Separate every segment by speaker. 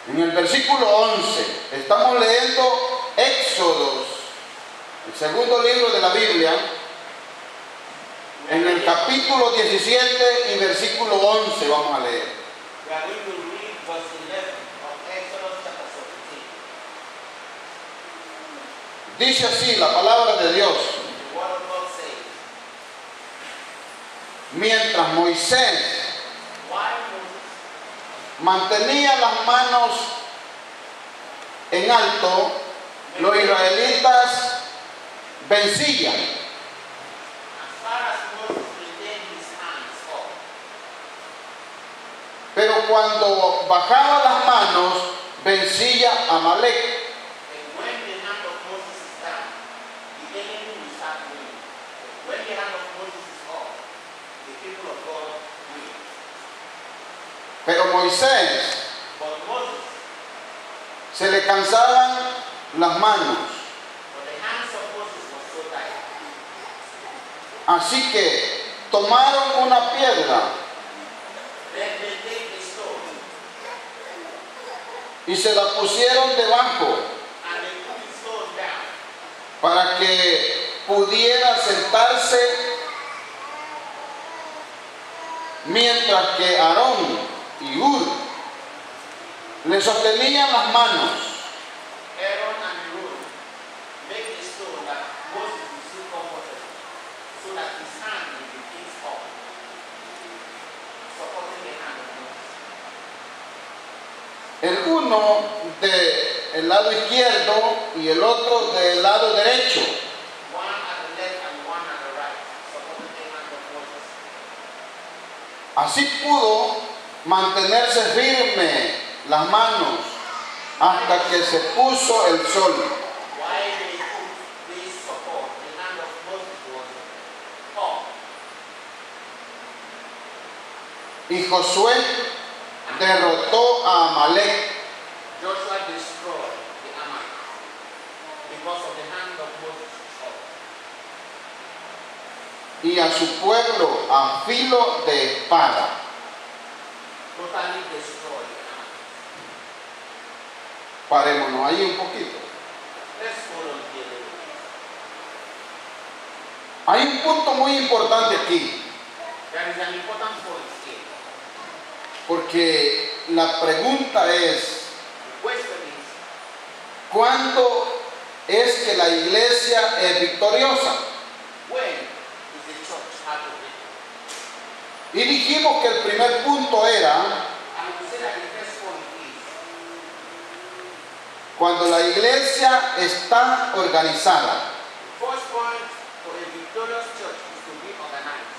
Speaker 1: En el versículo 11 estamos leyendo Éxodos, el segundo libro de la Biblia, en el capítulo 17 y versículo 11 vamos a leer.
Speaker 2: We are going to read verse 11 of Exodus chapter 17.
Speaker 1: Dice así la palabra de Dios.
Speaker 2: The word of God says,
Speaker 1: Mientras Moisés
Speaker 2: while Moses
Speaker 1: mantenía las manos en alto, los israelitas vencían.
Speaker 2: as far as Moses maintained his hands up,
Speaker 1: Pero cuando bajaba las manos, vencía a Amalek.
Speaker 2: and when the hand of Moses is down, the enemy will start winning. When the hand of Moses is up, the people of God win.
Speaker 1: Pero Moisés
Speaker 2: But Moses,
Speaker 1: se le cansaban las manos.
Speaker 2: but the hands of Moses were so tight.
Speaker 1: Así que tomaron una piedra
Speaker 2: Then they take a stone
Speaker 1: y se la pusieron debajo
Speaker 2: and they put the stone down
Speaker 1: para que pudiera sentarse, mientras que Aarón y Hur le sostenían las manos.
Speaker 2: Aaron and Aaron make a stone that Moses will sit comfortable, so that his hand will be fixed up, supporting the hand of Moses.
Speaker 1: El uno del lado izquierdo y el otro del lado derecho.
Speaker 2: One at the left and one at the right, supporting the hand of Moses.
Speaker 1: Así pudo mantenerse firme las manos hasta que se puso el sol.
Speaker 2: While they put this support, the hand of Moses was up.
Speaker 1: Y Josué derrotó a Amalek.
Speaker 2: Joshua destroyed the Amorites because of the hand of Moses up.
Speaker 1: Y a su pueblo a filo de espada.
Speaker 2: Totally destroyed the Amorites.
Speaker 1: Parémonos ahí un poquito.
Speaker 2: Let's hold on here a little.
Speaker 1: Hay un punto muy importante aquí,
Speaker 2: There is an important point here.
Speaker 1: porque la pregunta es,
Speaker 2: The question is,
Speaker 1: ¿cuándo es que la iglesia es victoriosa?
Speaker 2: when is the church have a victory?
Speaker 1: Y dijimos que el primer punto era
Speaker 2: And we say that the first point is
Speaker 1: cuando la iglesia está organizada.
Speaker 2: the first point for a victorious church is to be organized.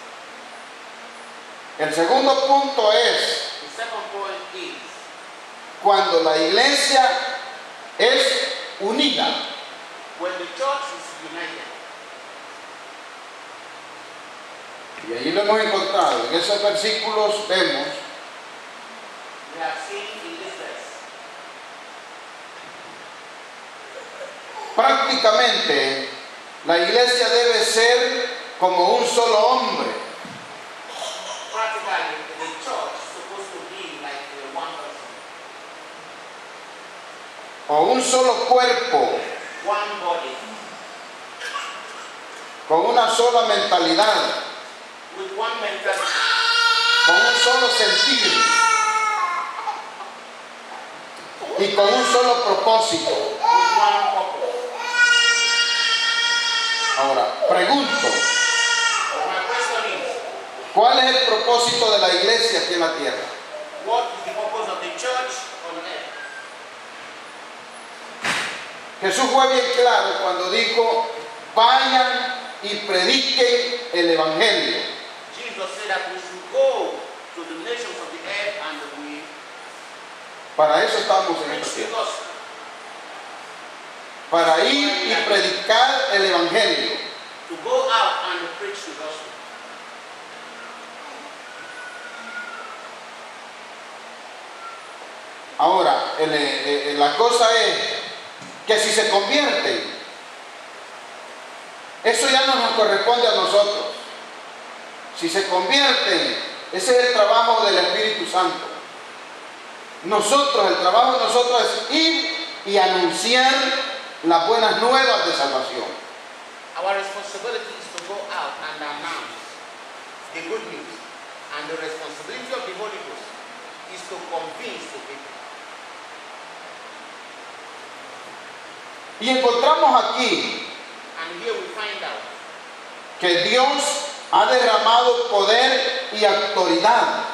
Speaker 1: El segundo punto es
Speaker 2: The second point is
Speaker 1: cuando la iglesia es unida.
Speaker 2: when the church is united.
Speaker 1: Y allí lo hemos encontrado. En esos versículos vemos
Speaker 2: We have seen in this verse
Speaker 1: prácticamente la iglesia debe ser como un solo hombre,
Speaker 2: practically the church is supposed to be like the one person,
Speaker 1: o un solo cuerpo,
Speaker 2: one body,
Speaker 1: con una sola mentalidad,
Speaker 2: with one mentality,
Speaker 1: con un solo sentir y con un solo propósito.
Speaker 2: with one purpose.
Speaker 1: Ahora, pregunto,
Speaker 2: But my question is,
Speaker 1: ¿cuál es el propósito de la iglesia aquí en la tierra?
Speaker 2: what is the purpose of the church on earth?
Speaker 1: Jesús fue bien claro cuando dijo, vayan y prediquen el evangelio.
Speaker 2: Jesus said that we should go to the nations of the earth and we
Speaker 1: Para eso estamos en
Speaker 2: preach
Speaker 1: esta
Speaker 2: the
Speaker 1: tierra.
Speaker 2: gospel.
Speaker 1: Para ir y predicar el evangelio.
Speaker 2: To go out and preach the gospel.
Speaker 1: Ahora, la cosa es que si se convierten, eso ya no nos corresponde a nosotros. Si se convierten, ese es el trabajo del Espíritu Santo. Nosotros, el trabajo de nosotros es ir y anunciar las buenas nuevas de salvación.
Speaker 2: Our responsibility is to go out and announce the good news. And the responsibility of the Holy Ghost is to convince the people.
Speaker 1: Y encontramos aquí
Speaker 2: And here we find out
Speaker 1: que Dios ha derramado poder y autoridad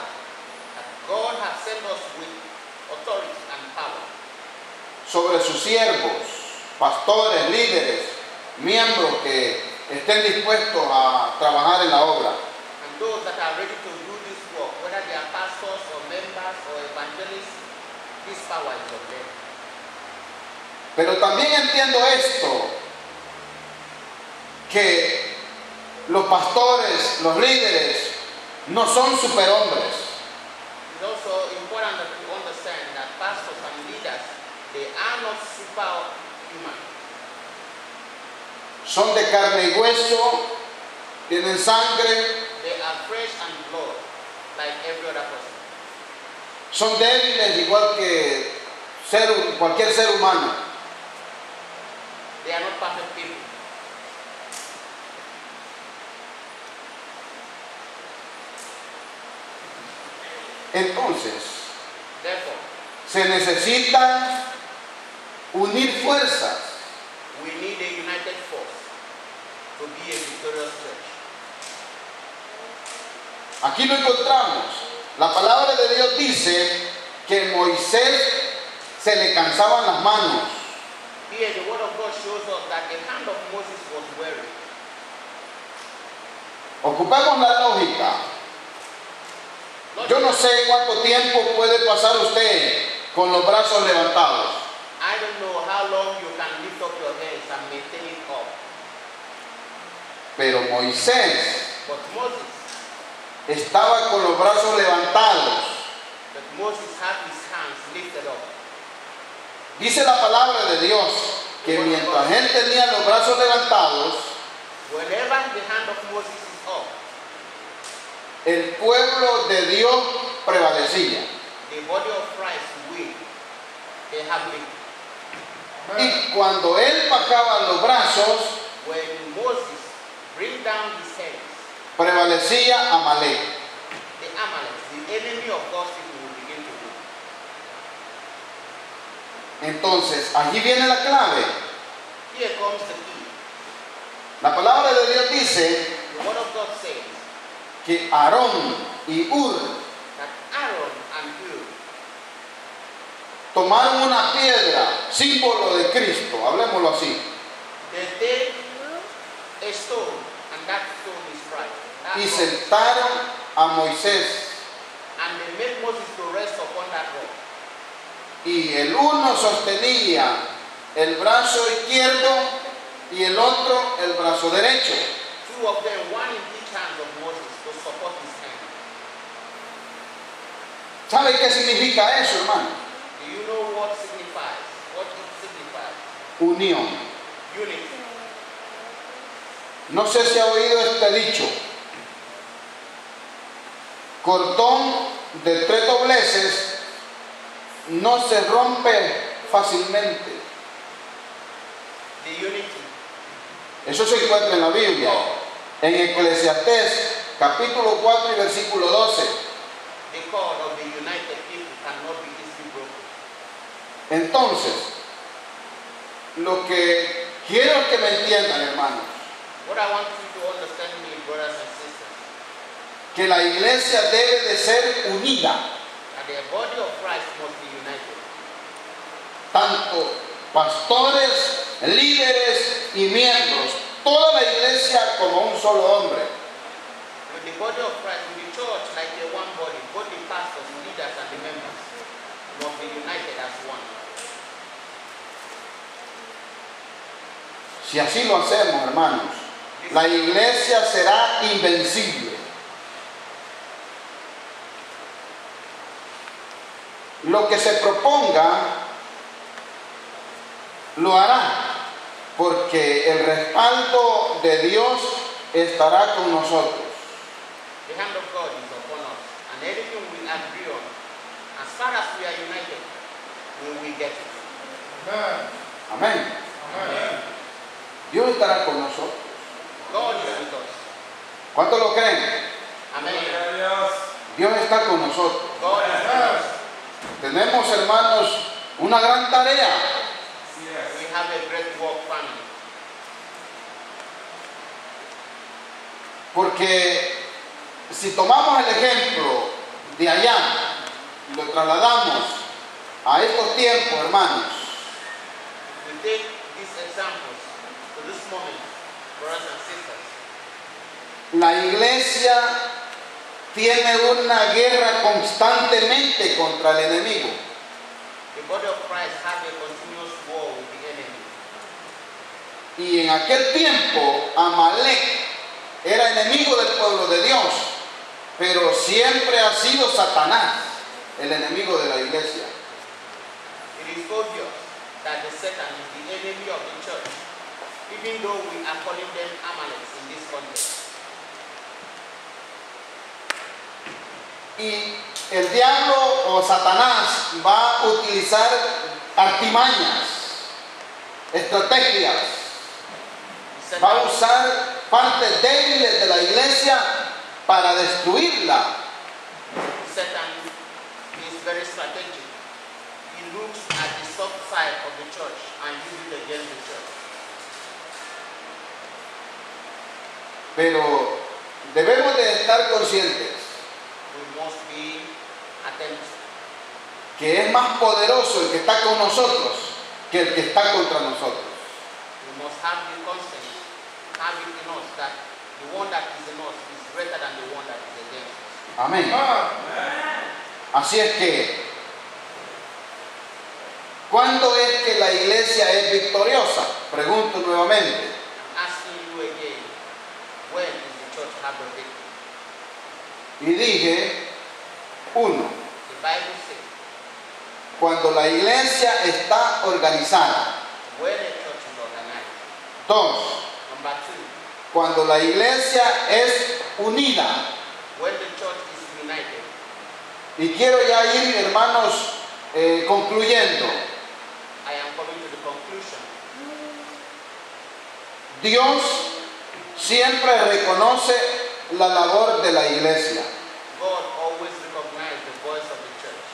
Speaker 2: that God has sent us with authority and power
Speaker 1: sobre sus siervos, pastores, líderes, miembros que estén dispuestos a trabajar en la obra.
Speaker 2: and those that are ready to do this work, whether they are pastors or members or evangelists, this power is of them.
Speaker 1: Pero también entiendo esto, que los pastores, los líderes, no son superhombres.
Speaker 2: It's also important that we understand that pastors and leaders, they are not superhuman.
Speaker 1: Son de carne y hueso, tienen sangre,
Speaker 2: They are flesh and blood, like every other person.
Speaker 1: son débiles igual que cualquier ser humano.
Speaker 2: They are not perfect people.
Speaker 1: Entonces,
Speaker 2: Therefore,
Speaker 1: se necesita unir fuerzas.
Speaker 2: we need a united force to be a victorious church.
Speaker 1: Aquí lo encontramos. La palabra de Dios dice que Moisés se le cansaban las manos.
Speaker 2: Here, the word of God shows us that the hand of Moses was weary.
Speaker 1: Ocupemos la lógica. Yo no sé cuánto tiempo puede pasar usted con los brazos levantados.
Speaker 2: I don't know how long you can lift up your hands and maintain it up.
Speaker 1: Pero Moisés
Speaker 2: But Moses,
Speaker 1: estaba con los brazos levantados.
Speaker 2: had his hands lifted up.
Speaker 1: Dice la palabra de Dios que mientras él tenía los brazos levantados,
Speaker 2: Whenever the hand of Moses is up,
Speaker 1: el pueblo de Dios prevalecía.
Speaker 2: the body of Christ will. They have victory.
Speaker 1: Y cuando él bajaba los brazos,
Speaker 2: When Moses bring down his hands,
Speaker 1: prevalecía Amalek.
Speaker 2: the Amaleks, the enemy of God's people, will begin to move.
Speaker 1: Entonces, allí viene la clave.
Speaker 2: Here comes the key.
Speaker 1: La palabra de Dios dice
Speaker 2: The word of God says
Speaker 1: que Aarón y Hur
Speaker 2: that Aaron and Hur
Speaker 1: tomaron una piedra, símbolo de Cristo, hablemoslo así,
Speaker 2: they take a stone, and that stone is Christ. That
Speaker 1: y
Speaker 2: rock.
Speaker 1: sentaron a Moisés.
Speaker 2: And they made Moses to rest upon that rock.
Speaker 1: Y el uno sostenía el brazo izquierdo y el otro el brazo derecho.
Speaker 2: Two of them, one in each hand of Moses, to support his hand.
Speaker 1: ¿Sabe qué significa eso, hermano?
Speaker 2: Do you know what signifies? What it signifies?
Speaker 1: Unión.
Speaker 2: Unity.
Speaker 1: No sé si ha oído este dicho. Cordón de 3 dobleces no se rompe fácilmente.
Speaker 2: The unity.
Speaker 1: Eso se encuentra en la Biblia. En Eclesiastés, capítulo 4 y versículo 12.
Speaker 2: The cord of the united people cannot be easily broken.
Speaker 1: Entonces, lo que quiero que me entiendan, hermanos,
Speaker 2: What I want you to understand me, brothers and sisters,
Speaker 1: que la iglesia debe de ser unida,
Speaker 2: that the body of Christ must be united.
Speaker 1: tanto pastores, líderes y miembros, toda la iglesia como un solo hombre.
Speaker 2: With the body of Christ, with the church like a one body, both the pastors, leaders, and the members must be united as one.
Speaker 1: Si así lo hacemos, hermanos, la iglesia será invencible. Lo que se proponga, lo hará, porque el respaldo de Dios estará con nosotros.
Speaker 2: The hand of God is upon us, and everything we agree on, as far as we we are united, we will get it.
Speaker 1: Amén. Dios estará con nosotros.
Speaker 2: God is with us.
Speaker 1: ¿Cuántos lo creen?
Speaker 2: Amen.
Speaker 1: Dios está con nosotros.
Speaker 2: God is with us.
Speaker 1: Tenemos, hermanos, una gran tarea.
Speaker 2: We have a great work, family.
Speaker 1: Porque si tomamos el ejemplo de allá y lo trasladamos a estos tiempos, hermanos,
Speaker 2: We take these examples to this moment, brothers and sisters.
Speaker 1: la iglesia tiene una guerra constantemente contra el enemigo.
Speaker 2: The body of Christ has a continuous war with the enemy.
Speaker 1: Y en aquel tiempo, Amalek era enemigo del pueblo de Dios, pero siempre ha sido Satanás el enemigo de la iglesia.
Speaker 2: It is obvious that the Satan is the enemy of the church, even though we are calling them Amaleks in this context.
Speaker 1: Y el diablo o Satanás va a utilizar artimañas, estrategias, va a usar partes débiles de la iglesia para destruirla.
Speaker 2: Satan is very strategic. He looks at the soft side of the church and uses it against the church.
Speaker 1: Pero debemos de estar conscientes
Speaker 2: We must be attentive.
Speaker 1: que es más poderoso el que está con nosotros que el que está contra nosotros.
Speaker 2: We must have the conscience, have it in us that the one that is in us is greater than the one that is against us.
Speaker 1: Amén. Así es que, ¿cuándo es que la iglesia es victoriosa? Pregunto nuevamente.
Speaker 2: I'm asking you again, when is the church have a victory?
Speaker 1: Y dije, 1,
Speaker 2: The Bible says,
Speaker 1: cuando la iglesia está organizada.
Speaker 2: when a church is organized.
Speaker 1: 2,
Speaker 2: Number 2,
Speaker 1: cuando la iglesia es unida.
Speaker 2: when the church is united.
Speaker 1: Y quiero ya ir, hermanos, concluyendo.
Speaker 2: I am coming to the conclusion.
Speaker 1: Dios siempre reconoce la labor de la iglesia.
Speaker 2: God always recognizes the voice of the church.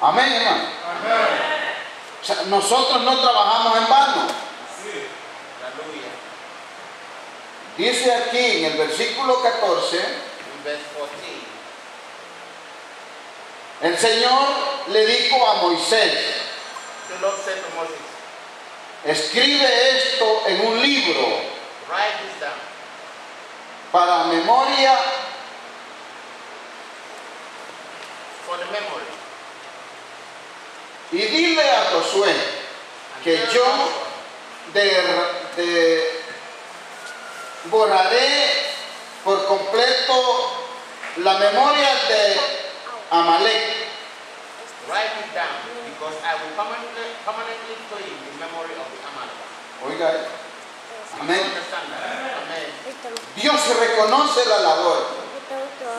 Speaker 1: Amén, hermano. O sea, nosotros no trabajamos en vano.
Speaker 2: Hallelujah.
Speaker 1: Dice aquí en el versículo 14,
Speaker 2: In verse 14,
Speaker 1: el Señor le dijo a Moisés,
Speaker 2: the Lord said to Moses,
Speaker 1: escribe esto en un libro
Speaker 2: write this down
Speaker 1: para memoria
Speaker 2: for the memory.
Speaker 1: y dile a Josué
Speaker 2: And
Speaker 1: que
Speaker 2: tell
Speaker 1: yo
Speaker 2: Joshua,
Speaker 1: borraré por completo la memoria de Amalek.
Speaker 2: write it down, because I will permanently clean the memory of the Amalekites.
Speaker 1: Oiga,
Speaker 2: You
Speaker 1: amén.
Speaker 2: understand that? Amen.
Speaker 1: Dios reconoce la labor.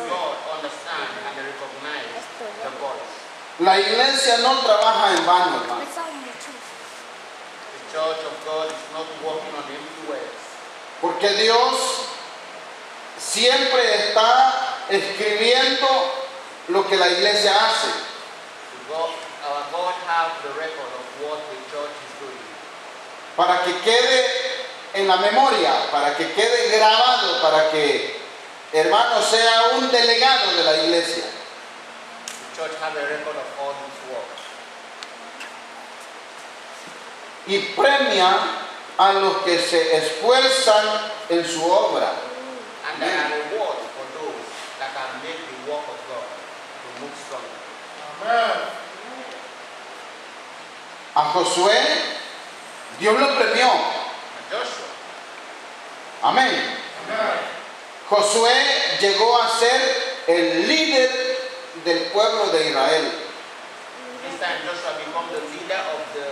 Speaker 2: God understands and recognizes the voice.
Speaker 1: La iglesia no trabaja en vano, hermano.
Speaker 2: The church of God is not walking on empty words.
Speaker 1: Porque Dios siempre está escribiendo lo que la iglesia hace.
Speaker 2: Our God has the record of what the church is doing.
Speaker 1: Para que quede en la memoria, para que quede grabado, para que, hermano, sea un delegado de la iglesia.
Speaker 2: The church has a record of all his work.
Speaker 1: Y premia a los que se esfuerzan en su obra.
Speaker 2: And there are rewards for those that have made the work of God to move stronger.
Speaker 1: A Josué, Dios lo premió.
Speaker 2: And Joshua,
Speaker 1: Amén. Josué llegó a ser el líder del pueblo de Israel.
Speaker 2: this time Joshua became the leader of the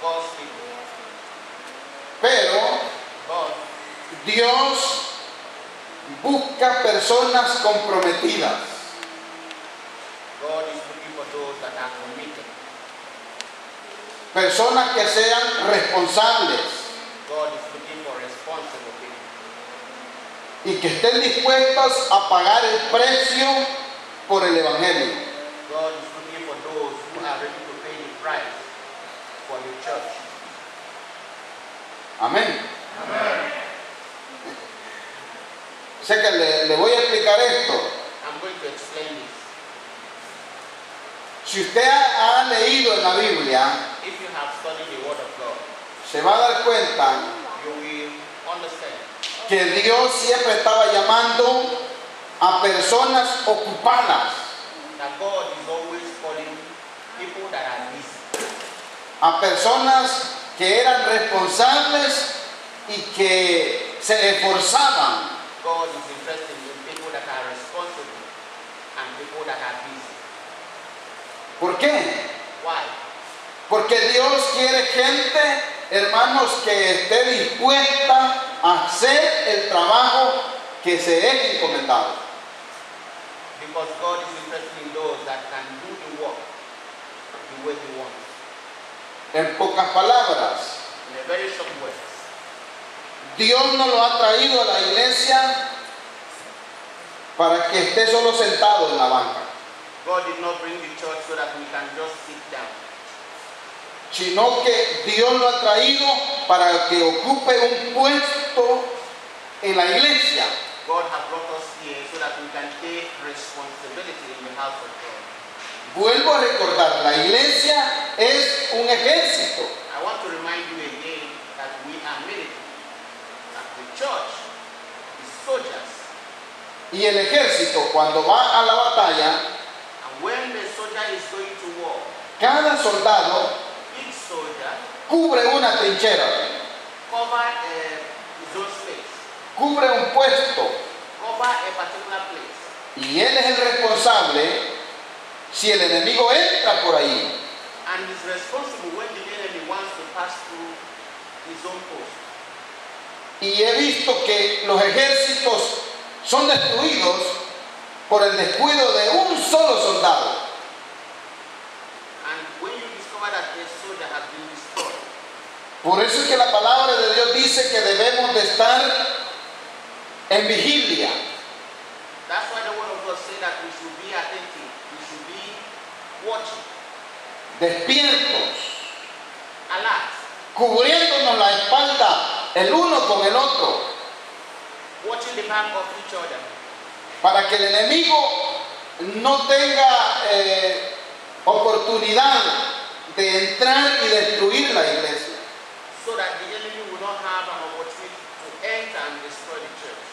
Speaker 2: God's people.
Speaker 1: Pero
Speaker 2: But
Speaker 1: Dios busca personas comprometidas.
Speaker 2: God is looking for those that are committed.
Speaker 1: Personas que sean responsables
Speaker 2: God is looking for responsible people.
Speaker 1: y que estén dispuestos a pagar el precio por el Evangelio.
Speaker 2: God is looking for those who are ready to pay the price for the church.
Speaker 1: Amén.
Speaker 2: Amen.
Speaker 1: Sé que le voy a explicar esto.
Speaker 2: I'm going to explain this.
Speaker 1: Si usted ha leído en la Biblia,
Speaker 2: If you have studied the Word of God,
Speaker 1: se va a dar cuenta
Speaker 2: you will understand
Speaker 1: que Dios siempre estaba llamando a personas ocupadas,
Speaker 2: that God is always calling people that are busy,
Speaker 1: a personas que eran responsables y que se esforzaban.
Speaker 2: God is interested in people that are responsible and people that are busy.
Speaker 1: ¿Por qué?
Speaker 2: Why?
Speaker 1: Porque Dios quiere gente, hermanos, que esté dispuesta a hacer el trabajo que se es encomendado.
Speaker 2: Because God is interested in those that can do the work the way He wants.
Speaker 1: En pocas palabras,
Speaker 2: In a very short words,
Speaker 1: Dios no lo ha traído a la iglesia para que esté solo sentado en la banca,
Speaker 2: God did not bring the church so that we can just sit down.
Speaker 1: sino que Dios lo ha traído para que ocupe un puesto en la iglesia.
Speaker 2: God has brought us here so that we can take responsibility in the house of God.
Speaker 1: Vuelvo a recordar, la iglesia es un ejército.
Speaker 2: I want to remind you again that we are military, that the church is soldiers.
Speaker 1: Y el ejército, cuando va a la batalla,
Speaker 2: And when the soldier is going to war,
Speaker 1: cada soldado
Speaker 2: each soldier
Speaker 1: cubre una trinchera,
Speaker 2: cover his own space,
Speaker 1: cubre un puesto,
Speaker 2: cover a particular place.
Speaker 1: y él es el responsable si el enemigo entra por ahí.
Speaker 2: And is responsible when the enemy wants to pass through his own post.
Speaker 1: Y he visto que los ejércitos son destruidos por el descuido de un solo soldado.
Speaker 2: And when you discover that a soldier has been destroyed,
Speaker 1: Por eso es que la palabra de Dios dice que debemos de estar en vigilia.
Speaker 2: that's why the word of God says that we should be attentive, we should be watching,
Speaker 1: Despiertos,
Speaker 2: alert,
Speaker 1: cubriéndonos la espalda el uno con el otro,
Speaker 2: watching the back of each other,
Speaker 1: para que el enemigo no tenga oportunidad de entrar y destruir la iglesia.
Speaker 2: so that the enemy will not have an opportunity to enter and destroy the church.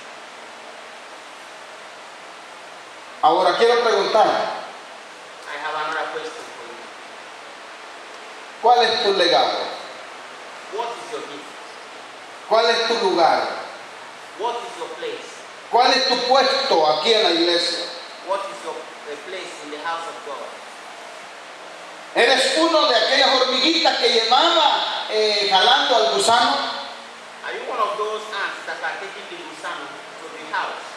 Speaker 1: Ahora quiero preguntar,
Speaker 2: I have another question for you.
Speaker 1: ¿cuál es tu legado?
Speaker 2: What is your gift?
Speaker 1: ¿Cuál es tu lugar?
Speaker 2: What is your place?
Speaker 1: ¿Cuál es tu puesto aquí en la iglesia?
Speaker 2: What is your place in the house of God?
Speaker 1: ¿Eres uno de aquellas hormiguitas que llevaba jalando al gusano?
Speaker 2: Are you one of those ants that are taking the gusano to the house?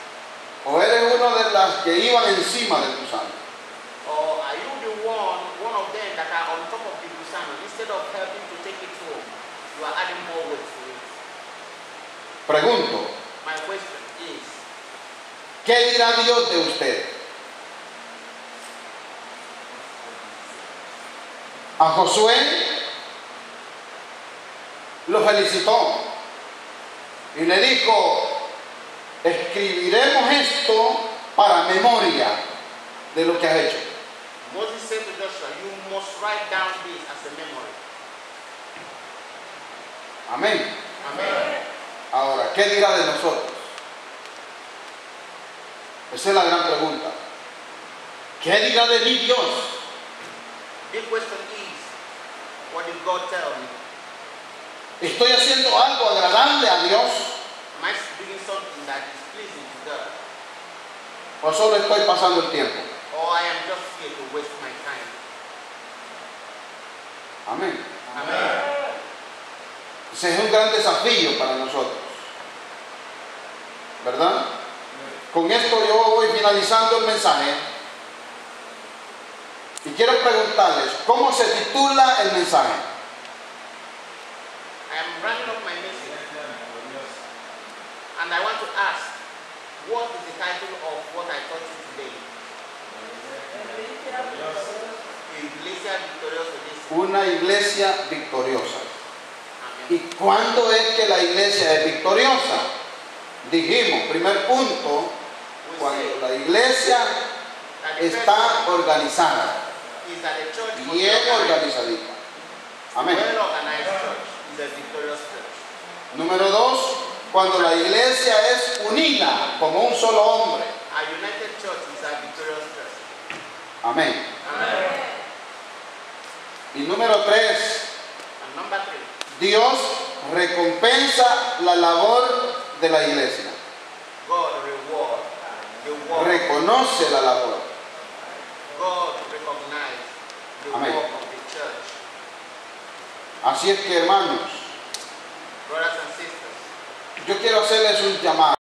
Speaker 1: ¿O eres uno de las que iban encima del gusano?
Speaker 2: Or are you the one of them that are on top of the gusano? Instead of helping to take it home, you are adding more weight to it.
Speaker 1: Pregunto,
Speaker 2: My question is,
Speaker 1: ¿qué dirá Dios de usted? A Josué lo felicitó y le dijo, escribiremos esto para memoria de lo que has hecho.
Speaker 2: Moses said to Joshua, you must write down this as a memory.
Speaker 1: Amén.
Speaker 2: Amen.
Speaker 1: Ahora, ¿qué dirá de nosotros? Esa es la gran pregunta. ¿Qué dirá de mí Dios?
Speaker 2: The question is, what did God tell me?
Speaker 1: ¿Estoy haciendo algo agradable a Dios?
Speaker 2: Am I doing something that is pleasing to God?
Speaker 1: ¿O solo estoy pasando el tiempo?
Speaker 2: Or I am just here to waste my time?
Speaker 1: Amén.
Speaker 2: Amen.
Speaker 1: Ese es un gran desafío para nosotros, ¿verdad? Con esto yo voy finalizando el mensaje Y quiero preguntarles, ¿cómo se titula el mensaje?
Speaker 2: I am running up my message, and I want to ask, what is the title of what I taught you today? Iglesia Victoriosa.
Speaker 1: Una iglesia victoriosa.
Speaker 2: Amen.
Speaker 1: ¿Y cuándo es que la iglesia es victoriosa? Dijimos, primer punto,
Speaker 2: We
Speaker 1: cuando
Speaker 2: say
Speaker 1: la iglesia
Speaker 2: that the
Speaker 1: está
Speaker 2: first
Speaker 1: organizada,
Speaker 2: is that the church must be
Speaker 1: bien
Speaker 2: organized.
Speaker 1: organizadita. Amén.
Speaker 2: Well organized church is a victorious church.
Speaker 1: Número 2, cuando la iglesia es unida como un solo hombre.
Speaker 2: A united church is a victorious church.
Speaker 1: Amén.
Speaker 2: Amen.
Speaker 1: Y número 3,
Speaker 2: And number 3,
Speaker 1: Dios recompensa la labor de la iglesia.
Speaker 2: God reward the work.
Speaker 1: Reconoce la labor.
Speaker 2: God recognize the
Speaker 1: Amen.
Speaker 2: work of the church.
Speaker 1: Así es que, hermanos,
Speaker 2: Brothers and sisters,
Speaker 1: yo quiero hacerles un llamado.